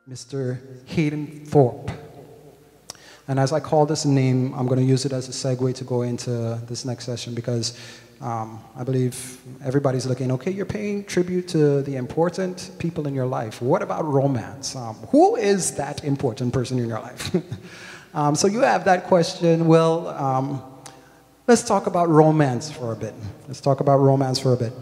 Mr. Hayden Thorpe. And as I call this name, I'm going to use it as a segue to go into this next session because I believe everybody's looking, okay, you're paying tribute to the important people in your life. What about romance? Who is that important person in your life? So you have that question. Well, let's talk about romance for a bit. Let's talk about romance for a bit.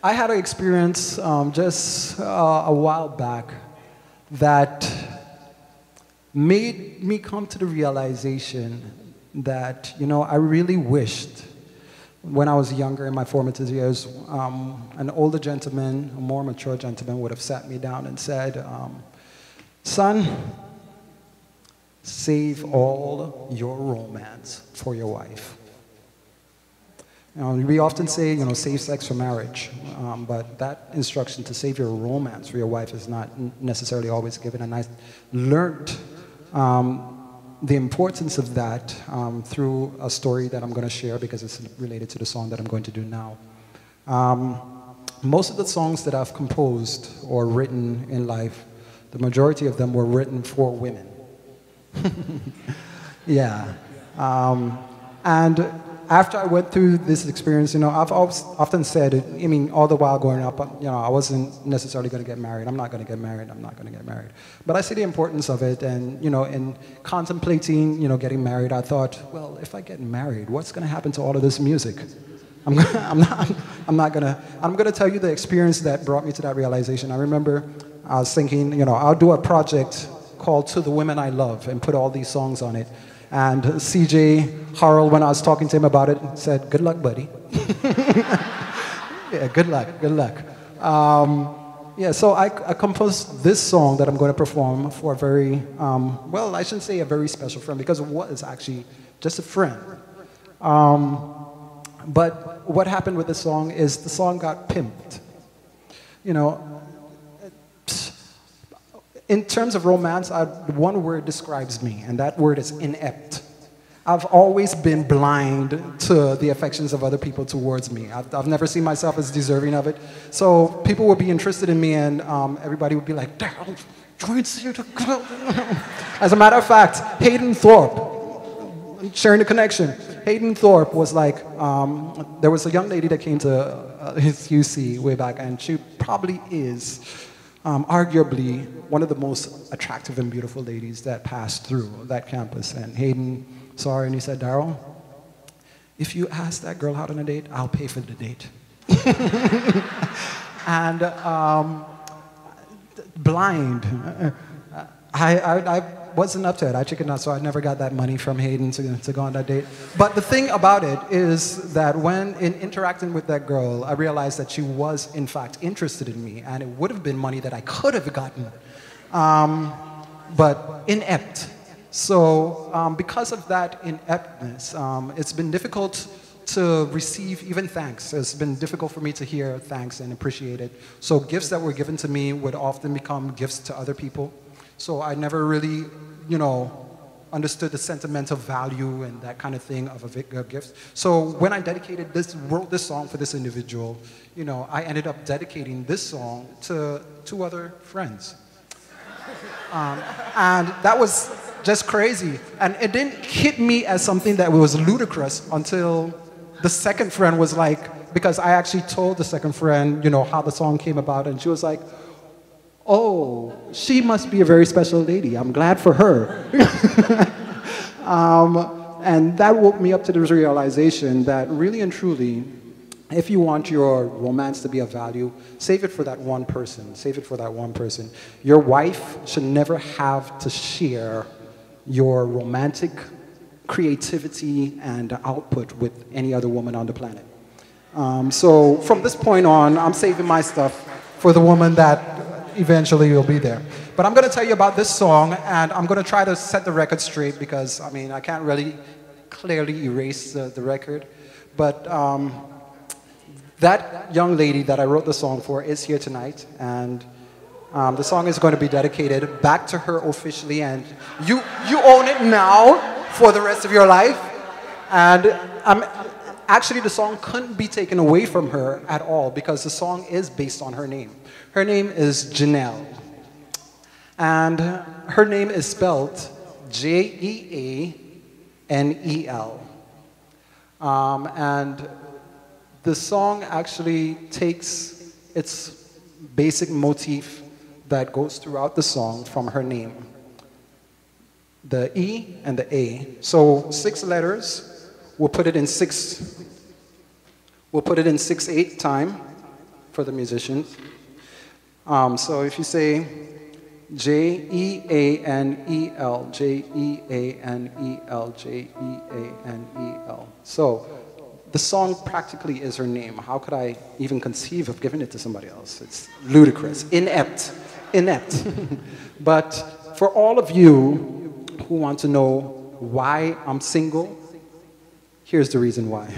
I had an experience just a while back that made me come to the realization that, you know, I really wished when I was younger in my formative years, an older gentleman, a more mature gentleman would have sat me down and said, son, save all your romance for your wife. You know, we often say, you know, save sex for marriage, but that instruction to save your romance for your wife is not necessarily always given. And I learned the importance of that through a story that I'm going to share because it's related to the song that I'm going to do now. Most of the songs that I've composed or written in life, the majority of them were written for women. Yeah. And after I went through this experience, you know, I've often said, I mean, all the while growing up, you know, I wasn't necessarily going to get married. I'm not going to get married. I'm not going to get married. But I see the importance of it. And, you know, in contemplating, you know, getting married, I thought, well, if I get married, what's going to happen to all of this music? I'm not going to tell you the experience that brought me to that realization. I remember I was thinking, you know, I'll do a project called To the Women I Love and put all these songs on it. And CJ Harrell, when I was talking to him about it, said, good luck, buddy. Yeah, good luck, good luck. Yeah, so I composed this song that I'm going to perform for a very, well, I shouldn't say a very special friend because it was actually just a friend. But what happened with the song is the song got pimped. You know, in terms of romance, one word describes me, and that word is inept. I've always been blind to the affections of other people towards me. I've never seen myself as deserving of it. So people would be interested in me, and everybody would be like, Daryl, join you to go. As a matter of fact, Hayden Thorpe, sharing the connection, Hayden Thorpe was like, there was a young lady that came to his UC way back, and she probably is arguably one of the most attractive and beautiful ladies that passed through that campus. And Hayden saw her and he said, Daryl, if you ask that girl out on a date, I'll pay for the date. And blind, I wasn't up to it. I chickened out, so I never got that money from Hayden to go on that date. But the thing about it is that when in interacting with that girl, I realized that she was, in fact, interested in me, and it would have been money that I could have gotten, but inept. So because of that ineptness, it's been difficult to receive even thanks. It's been difficult for me to hear thanks and appreciate it. So gifts that were given to me would often become gifts to other people. So I never really, you know, understood the sentimental value and that kind of thing of a gift. So when I wrote this song for this individual, you know, I ended up dedicating this song to 2 other friends. And that was just crazy. And it didn't hit me as something that was ludicrous until the second friend was like, because I actually told the second friend, you know, how the song came about, and she was like, oh, she must be a very special lady. I'm glad for her. And that woke me up to the realization that really and truly, if you want your romance to be of value, save it for that one person. Save it for that one person. Your wife should never have to share your romantic creativity and output with any other woman on the planet. So from this point on, I'm saving my stuff for the woman that eventually will be there. But I'm going to tell you about this song, and I'm going to try to set the record straight because, I mean, I can't really clearly erase the record. But that young lady that I wrote the song for is here tonight, and the song is going to be dedicated back to her officially, and you own it now for the rest of your life. And actually, the song couldn't be taken away from her at all because the song is based on her name. Her name is Janelle. And her name is spelled Jeanel. And the song actually takes its basic motif that goes throughout the song from her name. The E and the A. So 6 letters. We'll put it in 6/8 time for the musicians. So if you say Jeanel, Jeanel, Jeanel. So the song practically is her name. How could I even conceive of giving it to somebody else? It's ludicrous, inept. But for all of you who want to know why I'm single, here's the reason why.